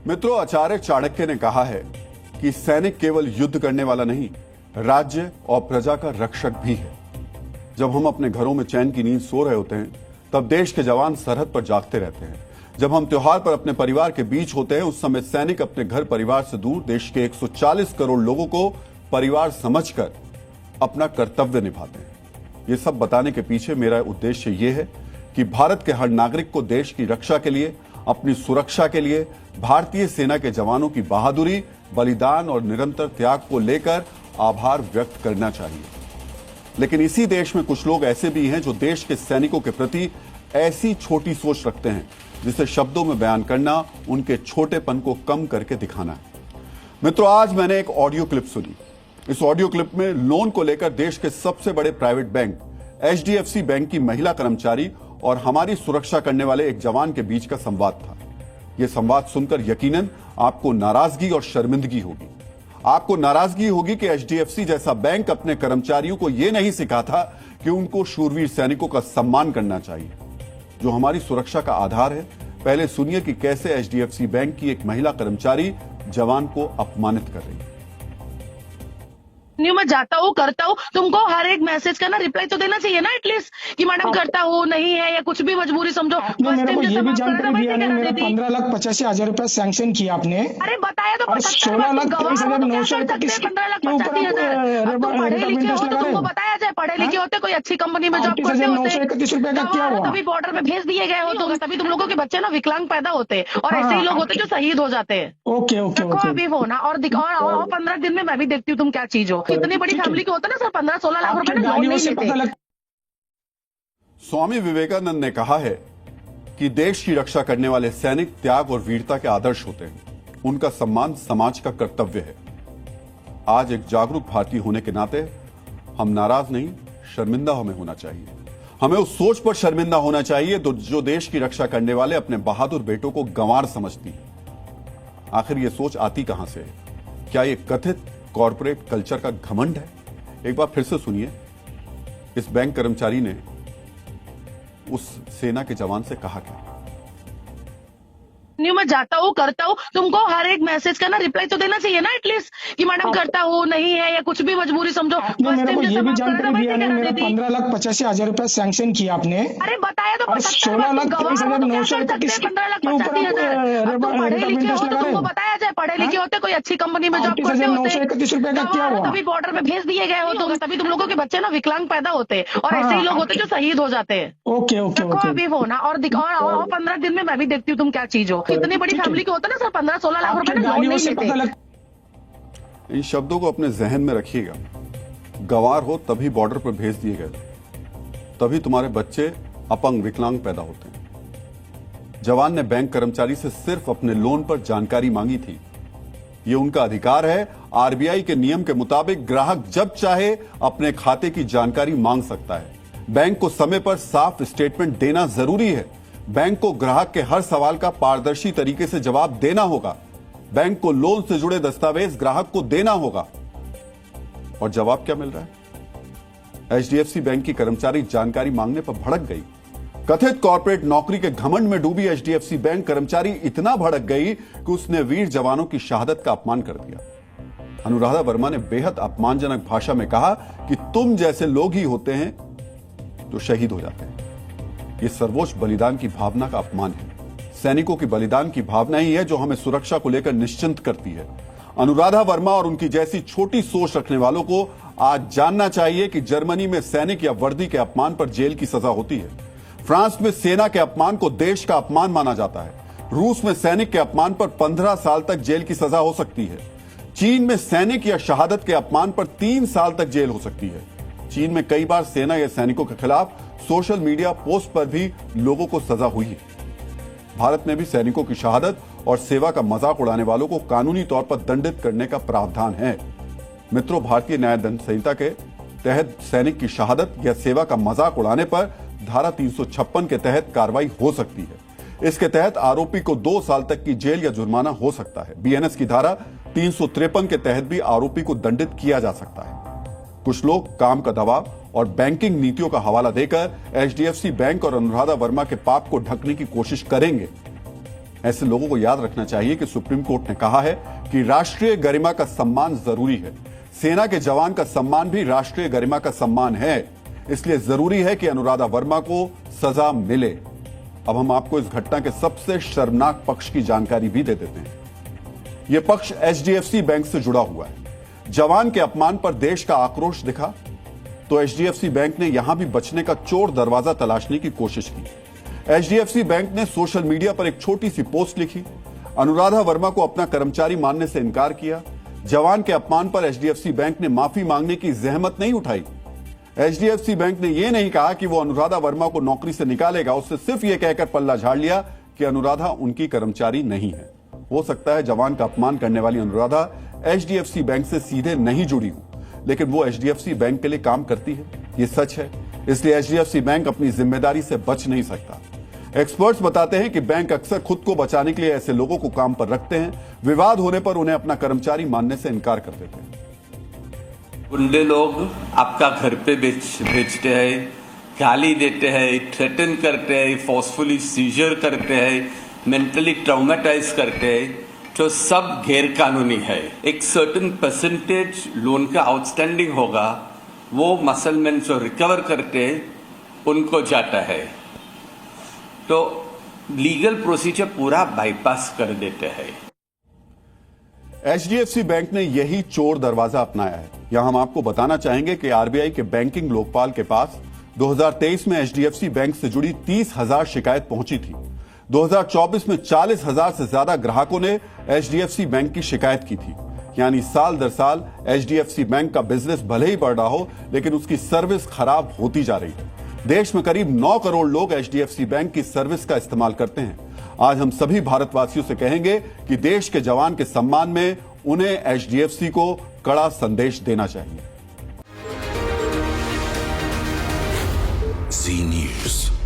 मित्रों, आचार्य चाणक्य ने कहा है कि सैनिक केवल युद्ध करने वाला नहीं, राज्य और प्रजा का रक्षक भी है। जब हम अपने घरों में चैन की नींद सो रहे होते हैं, तब देश के जवान सरहद पर जागते रहते हैं। जब हम त्योहार पर अपने परिवार के बीच होते हैं, उस समय सैनिक अपने घर परिवार से दूर देश के 140 करोड़ लोगों को परिवार समझकर अपना कर्तव्य निभाते हैं। ये सब बताने के पीछे मेरा उद्देश्य ये है कि भारत के हर नागरिक को देश की रक्षा के लिए, अपनी सुरक्षा के लिए भारतीय सेना के जवानों की बहादुरी, बलिदान और निरंतर त्याग को लेकर आभार व्यक्त करना चाहिए। लेकिन इसी देश में कुछ लोग ऐसे भी हैं जो देश के सैनिकों के प्रति ऐसी छोटी सोच रखते हैं जिसे शब्दों में बयान करना उनके छोटेपन को कम करके दिखाना है। मित्रों, आज मैंने एक ऑडियो क्लिप सुनी। इस ऑडियो क्लिप में लोन को लेकर देश के सबसे बड़े प्राइवेट बैंक HDFC बैंक की महिला कर्मचारी और हमारी सुरक्षा करने वाले एक जवान के बीच का संवाद था। यह संवाद सुनकर यकीनन आपको नाराजगी और शर्मिंदगी होगी। आपको नाराजगी होगी कि HDFC जैसा बैंक अपने कर्मचारियों को यह नहीं सिखाता कि उनको शूरवीर सैनिकों का सम्मान करना चाहिए, जो हमारी सुरक्षा का आधार है। पहले सुनिए कि कैसे HDFC बैंक की एक महिला कर्मचारी जवान को अपमानित कर रही है। मैं जाता हूँ, करता हूँ, तुमको हर एक मैसेज का ना रिप्लाई तो देना चाहिए ना एटलीस्ट कि मैडम करता हूँ, नहीं है या कुछ भी मजबूरी समझो। मेरे को ये भी जानकारी दिया नहीं, मेरा 15,85,000 रुपया सैंक्शन किया आपने। अरे बताया तो 16,23,931 पढ़े लिखे हो तो तुमको बताया जाए, पढ़े लिखे होते कोई अच्छी कंपनी में जॉब करते होते, 931 रुपया का क्या हुआ? तभी बॉर्डर में भेज दिए गए हो तुम, तभी तुम लोगों के बच्चे ना विकलांग पैदा होते और ऐसे ही लोग होते जो शहीद हो जाते हैं। ओके ओके ओके, अभी वो ना और दिखाओ 15 दिन में मैं भी देखती हूँ तुम क्या चीज हो। इतनी बड़ी फैमिली के होता ना सर 15-16 लाख रुपए लोन नहीं लेते। स्वामी विवेकानंद ने कहा है कि देश की रक्षा करने वाले सैनिक त्याग और वीरता के आदर्श होते हैं। उनका सम्मान समाज का कर्तव्य है। आज एक जागरूक भारतीय होने के नाते हम नाराज नहीं, शर्मिंदा हमें होना चाहिए। हमें उस सोच पर शर्मिंदा होना चाहिए जो देश की रक्षा करने वाले अपने बहादुर बेटों को गंवार समझती है। आखिर ये सोच आती कहां से है? क्या ये कथित कॉर्पोरेट कल्चर का घमंड है? एक बार फिर से सुनिए, इस बैंक कर्मचारी ने उस सेना के जवान से कहा क्या। मैं जाता हूँ, करता हूँ, तुमको हर एक मैसेज का ना रिप्लाई तो देना चाहिए ना एटलीस्ट कि मैडम करता हूँ, नहीं है या कुछ भी मजबूरी समझो। मेरे को ये भी जानकारी दिया नहीं, मेरा 15,85,000 रुपया सैंक्शन किया आपने। अरे बताया तो 16,23,931 पढ़े लिखे हो तो तुमको बताया जाए, पढ़े लिखे होते कोई अच्छी कंपनी में जॉब करते होते, 931 रुपया का क्या हुआ? तभी बॉर्डर में भेज दिए गए हो तुम, तभी तुम लोगों के बच्चे ना विकलांग पैदा होते और ऐसे ही लोग होते जो शहीद हो जाते हैं। ओके ओके ओके, अभी वो ना और दिखाओ 15 दिन में मैं भी देखती हूँ तुम क्या चीज हो। इतनी बड़ी फैमिली के होता ना सर 15-16 लाख रुपए लोन नहीं लेते। इन शब्दों को अपने जहन में रखिएगा। गंवार हो तभी बॉर्डर पर भेज दिए गए, तभी तुम्हारे बच्चे अपंग विकलांग पैदा होते हैं। जवान ने बैंक कर्मचारी से सिर्फ अपने लोन पर जानकारी मांगी थी। ये उनका अधिकार है। RBI के नियम के मुताबिक ग्राहक जब चाहे अपने खाते की जानकारी मांग सकता है। बैंक को समय पर साफ स्टेटमेंट देना जरूरी है। बैंक को ग्राहक के हर सवाल का पारदर्शी तरीके से जवाब देना होगा। बैंक को लोन से जुड़े दस्तावेज ग्राहक को देना होगा। और जवाब क्या मिल रहा है? HDFC बैंक की कर्मचारी जानकारी मांगने पर भड़क गई। कथित कॉर्पोरेट नौकरी के घमंड में डूबी HDFC बैंक कर्मचारी इतना भड़क गई कि उसने वीर जवानों की शहादत का अपमान कर दिया। अनुराधा वर्मा ने बेहद अपमानजनक भाषा में कहा कि तुम जैसे लोग ही होते हैं जो शहीद हो जाते हैं। यह सर्वोच्च बलिदान की भावना का अपमान है। सैनिकों की बलिदान की भावना ही है जो हमें सुरक्षा को लेकर निश्चिंत करती है। अनुराधा वर्मा और उनकी जैसी छोटी सोच रखने वालों को आज जानना चाहिए कि जर्मनी में सैनिक या वर्दी के अपमान पर जेल की सजा होती है। फ्रांस में सेना के अपमान को देश का अपमान माना जाता है। रूस में सैनिक के अपमान पर 15 साल तक जेल की सजा हो सकती है। चीन में सैनिक या शहादत के अपमान पर 3 साल तक जेल हो सकती है। चीन में कई बार सेना या सैनिकों के खिलाफ सोशल मीडिया पोस्ट पर भी लोगों को सजा हुई है। भारत में भी सैनिकों की शहादत और सेवा का मजाक उड़ाने वालों को कानूनी तौर पर दंडित करने का प्रावधान है। मित्रों, भारतीय न्याय दंड संहिता के तहत सैनिक की शहादत या सेवा का मजाक उड़ाने पर धारा 356 के तहत कार्रवाई हो सकती है। इसके तहत आरोपी को 2 साल तक की जेल या जुर्माना हो सकता है। BNS की धारा 353 के तहत भी आरोपी को दंडित किया जा सकता है। कुछ लोग काम का दबाव और बैंकिंग नीतियों का हवाला देकर HDFC बैंक और अनुराधा वर्मा के पाप को ढकने की कोशिश करेंगे। ऐसे लोगों को याद रखना चाहिए कि सुप्रीम कोर्ट ने कहा है कि राष्ट्रीय गरिमा का सम्मान जरूरी है। सेना के जवान का सम्मान भी राष्ट्रीय गरिमा का सम्मान है, इसलिए जरूरी है कि अनुराधा वर्मा को सजा मिले। अब हम आपको इस घटना के सबसे शर्मनाक पक्ष की जानकारी भी दे देते हैं। यह पक्ष एचडीएफसी बैंक से जुड़ा हुआ है। जवान के अपमान पर देश का आक्रोश दिखा तो एचडीएफसी बैंक ने यहां भी बचने का चोर दरवाजा तलाशने की कोशिश की। एचडीएफसी बैंक ने सोशल मीडिया पर एक छोटी सी पोस्ट लिखी, अनुराधा वर्मा को अपना कर्मचारी मानने से इनकार किया। जवान के अपमान पर एचडीएफसी बैंक ने माफी मांगने की जहमत नहीं उठाई। एचडीएफसी बैंक ने यह नहीं कहा कि वो अनुराधा वर्मा को नौकरी से निकालेगा, उससे सिर्फ यह कहकर पल्ला झाड़ लिया कि अनुराधा उनकी कर्मचारी नहीं है। हो सकता है जवान का अपमान करने वाली अनुराधा एचडीएफसी बैंक से सीधे नहीं जुड़ी हो, लेकिन वो एचडीएफसी बैंक के लिए काम करती है, ये सच है। इसलिए एचडीएफसी बैंक अपनी जिम्मेदारी से बच नहीं सकता। एक्सपर्ट्स बताते हैं कि बैंक अक्सर खुद को बचाने के लिए ऐसे लोगों को काम पर रखते हैं। विवाद होने पर उन्हें अपना कर्मचारी मानने से इनकार कर देते हैं। गुंडे लोग आपका घर पे भेजते हैं, गाली देते हैं, थ्रेटन करते हैं, फोर्सफुली सीजर करते हैं, मेंटली ट्राउमेटाइज करते हैं, जो सब गैर कानूनी है। एक सर्टेन परसेंटेज लोन का आउटस्टैंडिंग होगा, वो मसलमैन जो रिकवर करते हैं उनको जाता है, तो लीगल प्रोसीजर पूरा बाईपास कर देते हैं। एचडीएफसी बैंक ने यही चोर दरवाजा अपनाया है। यहां हम आपको बताना चाहेंगे कि आरबीआई के बैंकिंग लोकपाल के पास 2023 में एचडीएफसी बैंक से जुड़ी 30,000 शिकायत पहुंची थी। 2024 में 40,000 से ज्यादा ग्राहकों ने एचडीएफसी बैंक की शिकायत की थी। यानी साल दर साल एचडीएफसी बैंक का बिजनेस भले ही बढ़ रहा हो, लेकिन उसकी सर्विस खराब होती जा रही है। देश में करीब 9 करोड़ लोग एचडीएफसी बैंक की सर्विस का इस्तेमाल करते हैं। आज हम सभी भारतवासियों से कहेंगे कि देश के जवान के सम्मान में उन्हें एचडीएफसी को कड़ा संदेश देना चाहिए। जी न्यूज़।